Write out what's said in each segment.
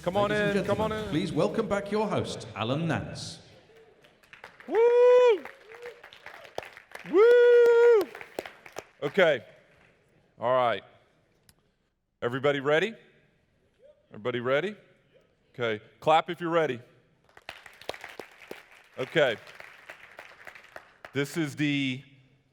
Come on Ladies and in, come on gentlemen, in. Please welcome back your host, Alan Nance. Woo! Woo! Okay. All right. Everybody ready? Everybody ready? Okay. Clap if you're ready. Okay. This is the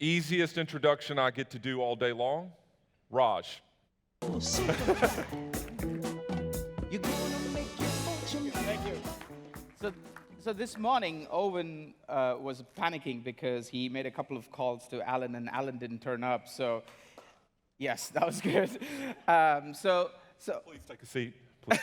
easiest introduction I get to do all day long. Raj. Thank you. So this morning, Owen was panicking because he made a couple of calls to Alan, and Alan didn't turn up. So, yes, that was good. Please take a seat. Please.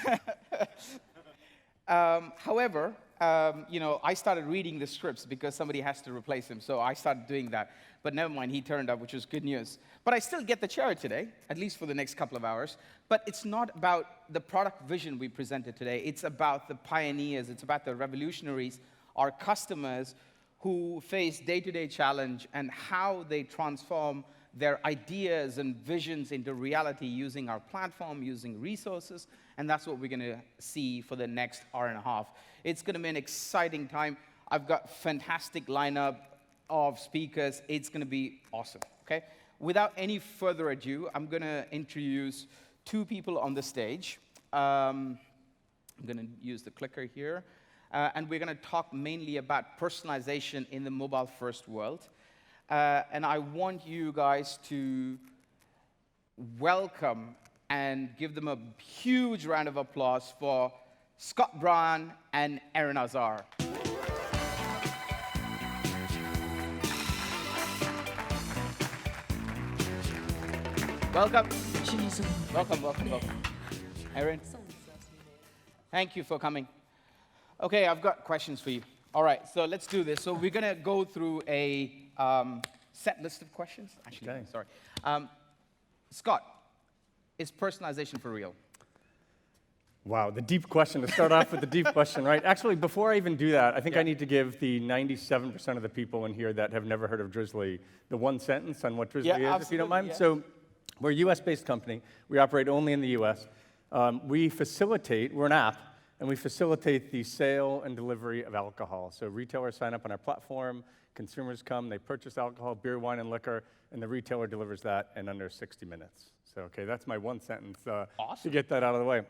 However, I started reading the scripts because somebody has to replace him. So I started doing that. But never mind, he turned up, which was good news. But I still get the chair today, at least for the next couple of hours. But it's not about the product vision we presented today. It's about the pioneers. It's about the revolutionaries, our customers who face day-to-day challenge and how they transform their ideas and visions into reality using our platform, using resources. And that's what we're going to see for the next hour and a half. It's going to be an exciting time. I've got fantastic lineup of speakers. It's going to be awesome, okay? Without any further ado, I'm going to introduce two people on the stage. I'm going to use the clicker here. And we're going to talk mainly about personalization in the mobile-first world. And I want you guys to welcome and give them a huge round of applause for Scott Brown and Aaron Azar. Welcome. Welcome. Aaron, thank you for coming. Okay, I've got questions for you. All right, so let's do this. So we're going to go through a set list of questions. Actually, Okay. sorry. Scott, is personalization for real? Wow, the deep question, to start off with the deep question, right? Actually, before I even do that, I think I need to give the 97% of the people in here that have never heard of Drizzly the one sentence on what Drizzly is, if you don't mind. Yeah. So we're a US-based company. We operate only in the US. We're an app, and we facilitate the sale and delivery of alcohol. So retailers sign up on our platform, consumers come, they purchase alcohol, beer, wine, and liquor, and the retailer delivers that in under 60 minutes. So, okay, that's my one sentence Awesome. to get that out of the way.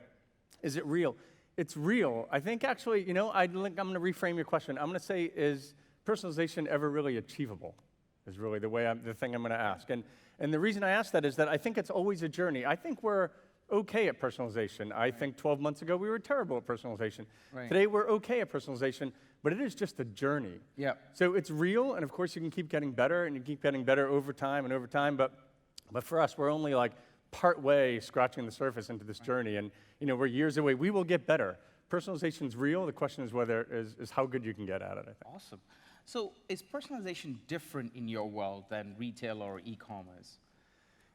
Is it real? It's real. I think actually, I'm going to reframe your question. I'm going to say, is personalization ever really achievable? Is really the thing I'm going to ask. And the reason I ask that is that I think it's always a journey. I think we're okay at personalization. I think 12 months ago we were terrible at personalization. Right. Today we're okay at personalization, but it is just a journey. Yeah. So it's real, and of course you can keep getting better, and you keep getting better over time and over time. But for us, we're only like part way scratching the surface into this journey, and we're years away. We will get better. Personalization's real. The question is how good you can get at it, I think. Awesome. So is personalization different in your world than retail or e-commerce?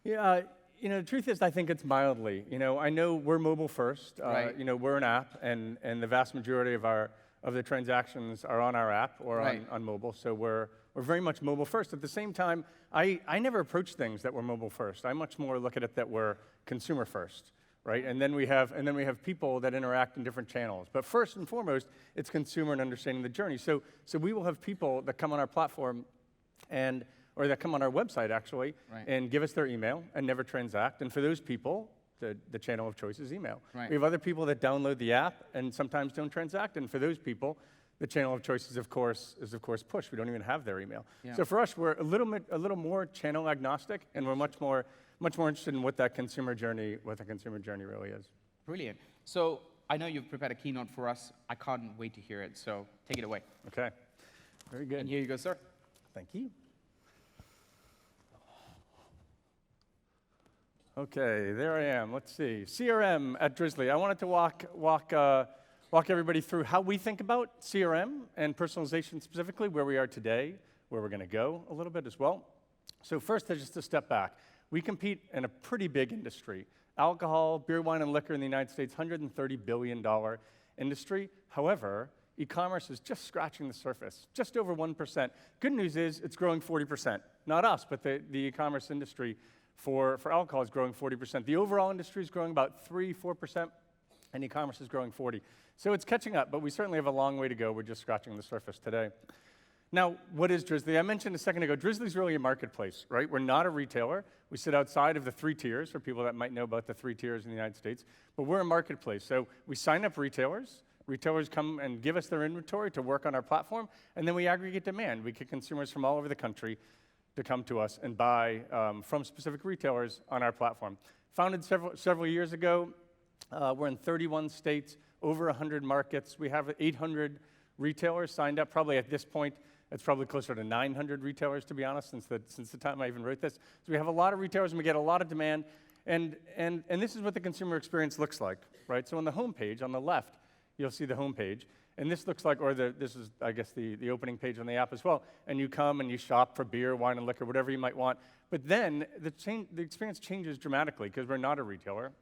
Yeah, the truth is I think it's mildly. I know we're mobile first. Right. We're an app, and the vast majority of the transactions are on our app or Right. on mobile. So we're very much mobile first. At the same time, I never approach things that we're mobile first. I much more look at it that we're consumer first, right? And then we have people that interact in different channels. But first and foremost, it's consumer and understanding the journey. So we will have people that come on our platform or that come on our website actually, Right. and give us their email and never transact. And for those people, the channel of choice is email. Right. We have other people that download the app and sometimes don't transact. And for those people, the channel of choice is of course push. We don't even have their email. Yeah. So for us, we're a little more channel agnostic, and we're much more interested in what that consumer journey really is. Brilliant. So I know you've prepared a keynote for us. I can't wait to hear it. So take it away. Okay. Very good. And here you go, sir. Thank you. Okay, there I am. Let's see. CRM at Drizzly. I wanted to walk everybody through how we think about CRM and personalization specifically, where we are today, where we're going to go a little bit as well. So first, just to step back. We compete in a pretty big industry. Alcohol, beer, wine, and liquor in the United States, $130 billion industry. However, e-commerce is just scratching the surface, just over 1%. Good news is it's growing 40%. Not us, but the e-commerce industry for alcohol is growing 40%. The overall industry is growing about 3-4%. and e-commerce is growing 40. So it's catching up, but we certainly have a long way to go. We're just scratching the surface today. Now, what is Drizzly? I mentioned a second ago, Drizzly's really a marketplace, right? We're not a retailer. We sit outside of the 3 tiers, for people that might know about the 3 tiers in the United States, but we're a marketplace. So we sign up retailers. Retailers come and give us their inventory to work on our platform, and then we aggregate demand. We get consumers from all over the country to come to us and buy from specific retailers on our platform. Founded several years ago, we're in 31 states, over 100 markets. We have 800 retailers signed up. Probably at this point, it's probably closer to 900 retailers, to be honest, since the time I even wrote this. So we have a lot of retailers, and we get a lot of demand. And this is what the consumer experience looks like, right? So on the home page, on the left, you'll see the home page. And this looks like, this is, I guess, the opening page on the app as well. And you come and you shop for beer, wine, and liquor, whatever you might want. But then the experience changes dramatically because we're not a retailer.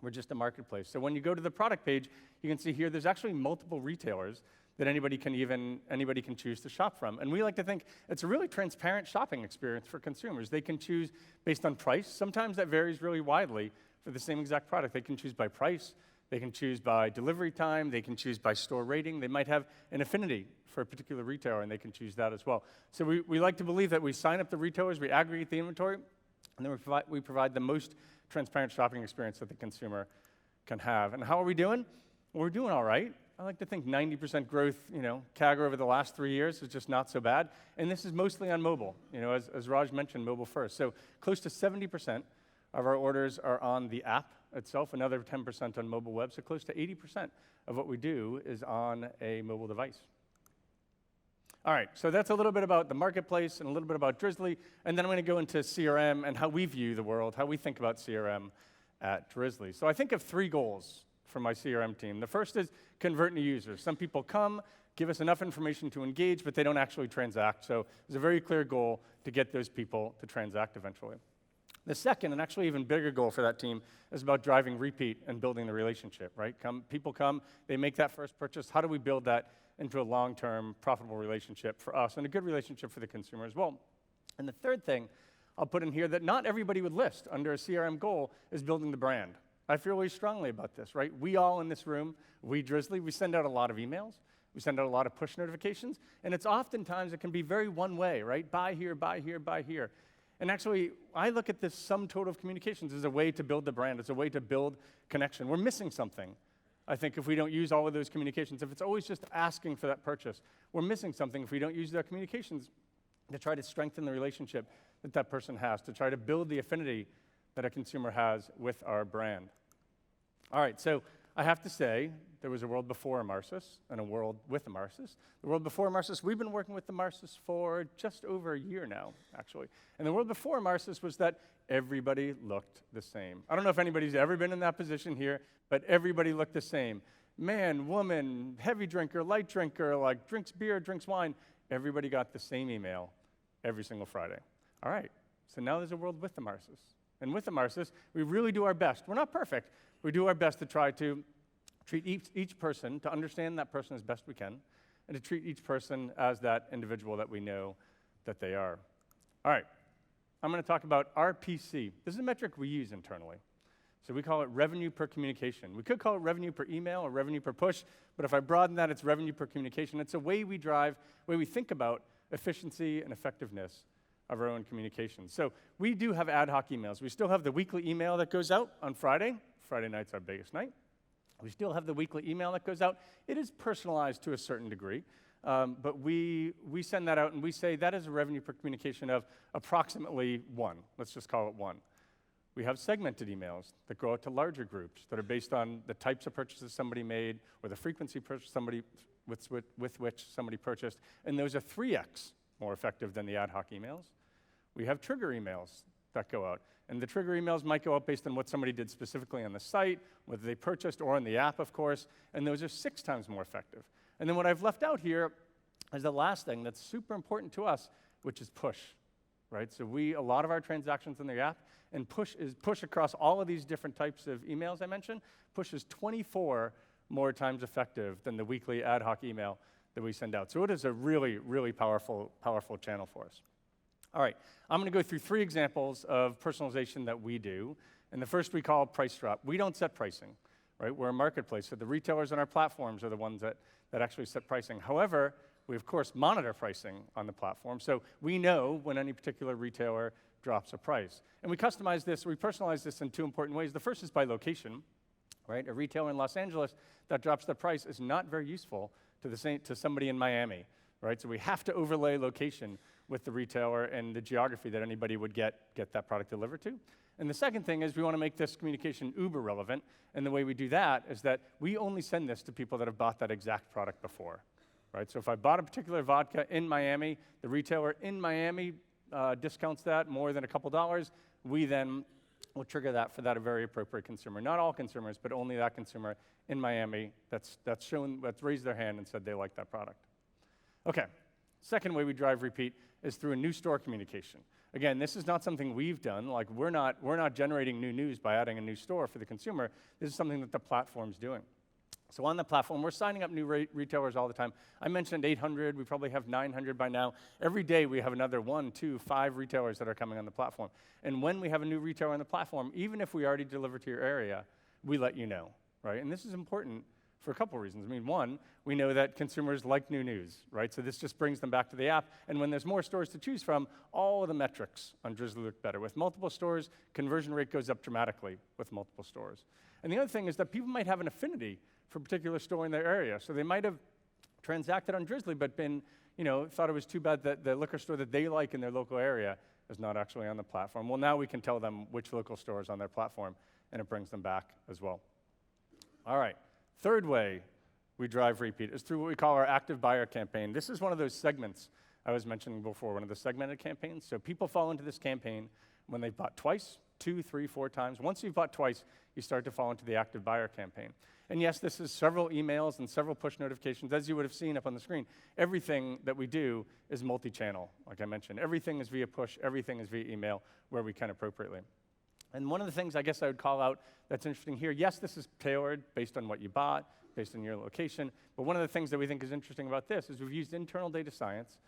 We're just a marketplace. So when you go to the product page, you can see here there's actually multiple retailers that anybody can choose to shop from. And we like to think it's a really transparent shopping experience for consumers. They can choose based on price. Sometimes that varies really widely for the same exact product. They can choose by price. They can choose by delivery time. They can choose by store rating. They might have an affinity for a particular retailer, and they can choose that as well. So we like to believe that we sign up the retailers, we aggregate the inventory, and then we provide the most transparent shopping experience that the consumer can have. And how are we doing? Well, we're doing all right. I like to think 90% growth, CAGR over the last 3 years is just not so bad. And this is mostly on mobile, as Raj mentioned, mobile first. So close to 70% of our orders are on the app itself, another 10% on mobile web. So close to 80% of what we do is on a mobile device. All right, so that's a little bit about the marketplace and a little bit about Drizzly. And then I'm going to go into CRM and how we view the world, how we think about CRM at Drizzly. So I think of 3 goals for my CRM team. The first is convert new users. Some people come, give us enough information to engage, but they don't actually transact. So there's a very clear goal to get those people to transact eventually. The second, and actually even bigger goal for that team, is about driving repeat and building the relationship, right? People come, they make that first purchase. How do we build that into a long-term, profitable relationship for us and a good relationship for the consumer as well? And the third thing I'll put in here that not everybody would list under a CRM goal is building the brand. I feel really strongly about this, right? We all in this room, we Drizzly, we send out a lot of emails. We send out a lot of push notifications. And it's oftentimes, it can be very one way, right? Buy here, buy here, buy here. And actually, I look at this sum total of communications as a way to build the brand, as a way to build connection. We're missing something, I think, if we don't use all of those communications. If it's always just asking for that purchase, we're missing something if we don't use their communications to try to strengthen the relationship that that person has, to try to build the affinity that a consumer has with our brand. All right, so I have to say, there was a world before Amarsis and a world with Amarsis. The world before Amarsis, we've been working with Amarsis for just over a year now, actually. And the world before Amarsis was that everybody looked the same. I don't know if anybody's ever been in that position here, but everybody looked the same. Man, woman, heavy drinker, light drinker, like drinks beer, drinks wine, everybody got the same email every single Friday. All right, so now there's a world with Amarsis. And with Amarsis, we really do our best. We're not perfect. We do our best to try to treat each person, to understand that person as best we can, and to treat each person as that individual that we know that they are. All right, I'm going to talk about RPC. This is a metric we use internally. So we call it revenue per communication. We could call it revenue per email or revenue per push, but if I broaden that, it's revenue per communication. It's a way we think about efficiency and effectiveness of our own communications. So we do have ad hoc emails. We still have the weekly email that goes out on Friday. Friday night's our biggest night. We still have the weekly email that goes out. It is personalized to a certain degree, but we send that out and we say that is a revenue per communication of approximately 1. Let's just call it 1. We have segmented emails that go out to larger groups that are based on the types of purchases somebody made or the frequency with which somebody purchased, and those are 3x more effective than the ad hoc emails. We have trigger emails that go out. And the trigger emails might go out based on what somebody did specifically on the site, whether they purchased or on the app, of course, and those are 6 times more effective. And then what I've left out here is the last thing that's super important to us, which is push, right? So a lot of our transactions in the app, and push across all of these different types of emails I mentioned, push is 24 more times effective than the weekly ad hoc email that we send out. So it is a really, really powerful channel for us. All right, I'm going to go through 3 examples of personalization that we do. And the first we call price drop. We don't set pricing, right? We're a marketplace, so the retailers on our platforms are the ones that actually set pricing. However, we of course monitor pricing on the platform, so we know when any particular retailer drops a price. And we customize this, we personalize this in two important ways. The first is by location, right? A retailer in Los Angeles that drops the price is not very useful to somebody in Miami, right? So we have to overlay location with the retailer and the geography that anybody would get that product delivered to. And the second thing is we want to make this communication uber relevant, and the way we do that is that we only send this to people that have bought that exact product before, right? So if I bought a particular vodka in Miami, the retailer in Miami discounts that more than a couple dollars, we then will trigger that for that very appropriate consumer. Not all consumers, but only that consumer in Miami that's raised their hand and said they like that product. Okay, second way we drive repeat is through a new store communication. Again, this is not something we've done. Like we're not generating new news by adding a new store for the consumer. This is something that the platform's doing. So on the platform, we're signing up new retailers all the time. I mentioned 800, we probably have 900 by now. Every day we have another 1, 2, 5 retailers that are coming on the platform. And when we have a new retailer on the platform, even if we already deliver to your area, we let you know, right? And this is important for a couple reasons. I mean, one, we know that consumers like new news, right? So this just brings them back to the app. And when there's more stores to choose from, all of the metrics on Drizzly look better. With multiple stores, conversion rate goes up dramatically with multiple stores. And the other thing is that people might have an affinity for a particular store in their area. So they might have transacted on Drizzly, but thought it was too bad that the liquor store that they like in their local area is not actually on the platform. Well, now we can tell them which local store is on their platform, and it brings them back as well. All right, third way we drive repeat is through what we call our active buyer campaign. This is one of those segments I was mentioning before, one of the segmented campaigns. So people fall into this campaign when they've bought twice, 2, 3, 4 times. Once you've bought twice, you start to fall into the active buyer campaign. And yes, this is several emails and several push notifications. As you would have seen up on the screen, everything that we do is multi-channel, like I mentioned. Everything is via push, everything is via email, where we can appropriately. And one of the things I guess I would call out that's interesting here, yes, this is tailored based on what you bought, based on your location, but one of the things that we think is interesting about this is we've used internal data science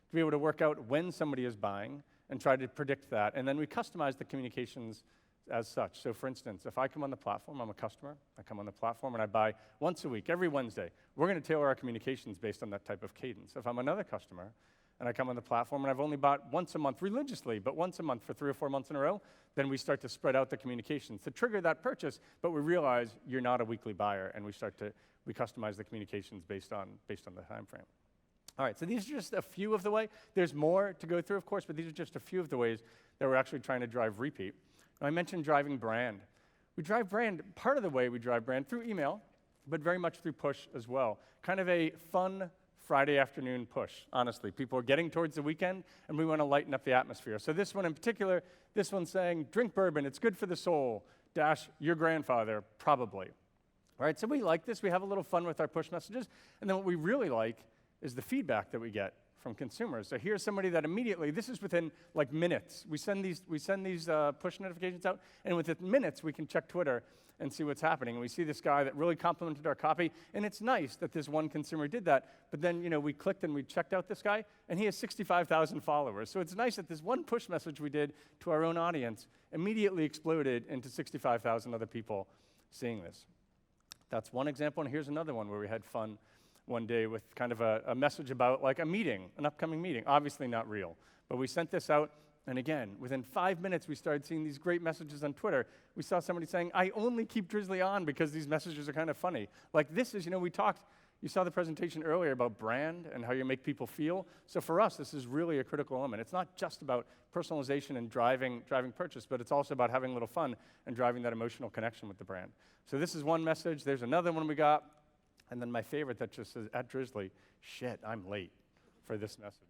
to be able to work out when somebody is buying and try to predict that, and then we customize the communications as such. So for instance, if I come on the platform, I'm a customer, I come on the platform and I buy once a week, every Wednesday, we're going to tailor our communications based on that type of cadence. If I'm another customer and I come on the platform and I've only bought once a month religiously, but once a month for 3 or 4 months in a row, then we start to spread out the communications to trigger that purchase, but we realize you're not a weekly buyer, and we customize the communications based on the time frame. All right, so these are just a few of the ways. There's more to go through, of course, but these are just a few of the ways that we're actually trying to drive repeat. Now, I mentioned driving brand. We drive brand, part of the way we drive brand through email, but very much through push as well. Kind of a fun Friday afternoon push, honestly. People are getting towards the weekend, and we want to lighten up the atmosphere. So this one in particular, this one's saying, drink bourbon, it's good for the soul, - your grandfather, probably. All right, so we like this. We have a little fun with our push messages. And then what we really like is the feedback that we get from consumers. So here's somebody that immediately, this is within like minutes. We send these push notifications out, and within minutes we can check Twitter and see what's happening. And we see this guy that really complimented our copy, and it's nice that this one consumer did that. But then we clicked and we checked out this guy, and he has 65,000 followers. So it's nice that this one push message we did to our own audience immediately exploded into 65,000 other people seeing this. That's one example, and here's another one where we had fun one day with kind of a message about like a meeting, an upcoming meeting, obviously not real. But we sent this out, and again, within 5 minutes, we started seeing these great messages on Twitter. We saw somebody saying, I only keep Drizzly on because these messages are kind of funny. Like this is, we talked, you saw the presentation earlier about brand and how you make people feel. So for us, this is really a critical element. It's not just about personalization and driving purchase, but it's also about having a little fun and driving that emotional connection with the brand. So this is one message. There's another one we got. And then my favorite that just says, at Drizzly, shit, I'm late for this message.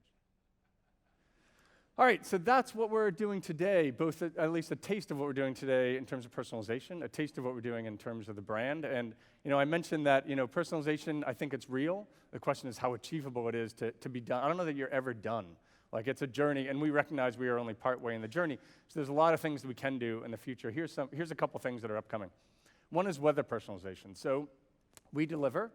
All right, so that's what we're doing today, both at least a taste of what we're doing today in terms of personalization, a taste of what we're doing in terms of the brand. And I mentioned that personalization, I think it's real. The question is how achievable it is to be done. I don't know that you're ever done. Like it's a journey, and we recognize we are only part way in the journey. So there's a lot of things that we can do in the future. Here's a couple things that are upcoming. One is weather personalization. So we deliver,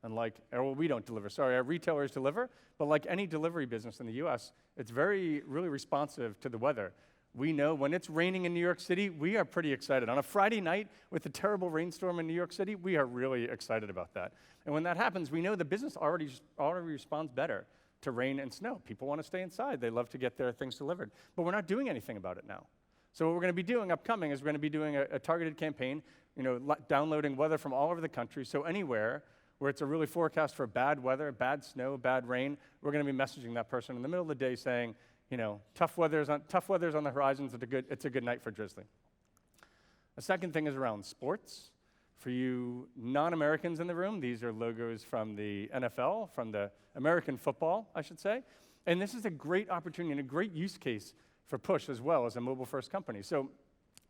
we don't deliver, sorry, our retailers deliver, but like any delivery business in the US, it's really responsive to the weather. We know when it's raining in New York City, we are pretty excited. On a Friday night with a terrible rainstorm in New York City, we are really excited about that. And when that happens, we know the business already responds better to rain and snow. People want to stay inside. They love to get their things delivered. But we're not doing anything about it now. So what we're going to be doing upcoming is we're going to be doing a targeted campaign, downloading weather from all over the country. So anywhere where it's a really forecast for bad weather, bad snow, bad rain, we're going to be messaging that person in the middle of the day saying, tough weather's on the horizons. It's a good night for Drizzly. The second thing is around sports. For you non-Americans in the room, these are logos from the NFL, from the American football, I should say. And this is a great opportunity and a great use case for Push as well as a mobile-first company. So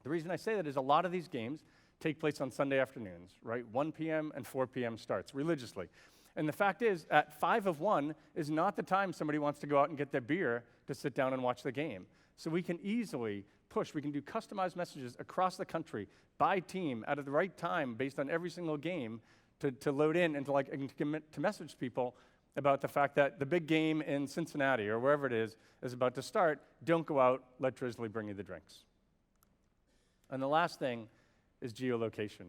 the reason I say that is a lot of these games take place on Sunday afternoons, right? 1 p.m. and 4 p.m. starts religiously. And the fact is, at 5 of 1 is not the time somebody wants to go out and get their beer to sit down and watch the game. So we can easily push. We can do customized messages across the country by team at the right time based on every single game to load in and to message people about the fact that the big game in Cincinnati or wherever it is about to start. Don't go out. Let Drizzly bring you the drinks. And the last thing is geolocation.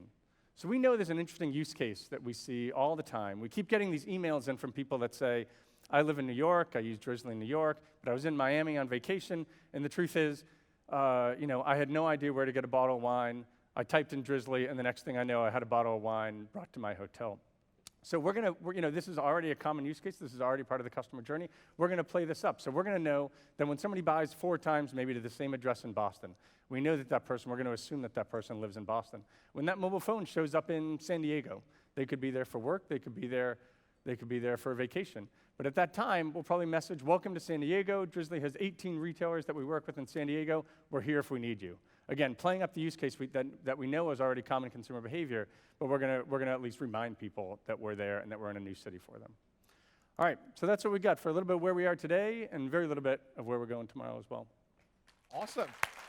So we know there's an interesting use case that we see all the time. We keep getting these emails in from people that say, I live in New York, I use Drizzly in New York, but I was in Miami on vacation, and the truth is, I had no idea where to get a bottle of wine. I typed in Drizzly, and the next thing I know, I had a bottle of wine brought to my hotel. So this is already a common use case. This is already part of the customer journey. We're going to play this up. So we're going to know that when somebody buys 4 times, maybe to the same address in Boston, we know that person, we're going to assume that person lives in Boston. When that mobile phone shows up in San Diego, they could be there for work, they could be there for a vacation. But at that time, we'll probably message, welcome to San Diego. Drizzly has 18 retailers that we work with in San Diego. We're here if we need you. Again, playing up the use case that we know is already common consumer behavior, but we're gonna at least remind people that we're there and that we're in a new city for them. All right, so that's what we got for a little bit of where we are today and very little bit of where we're going tomorrow as well. Awesome.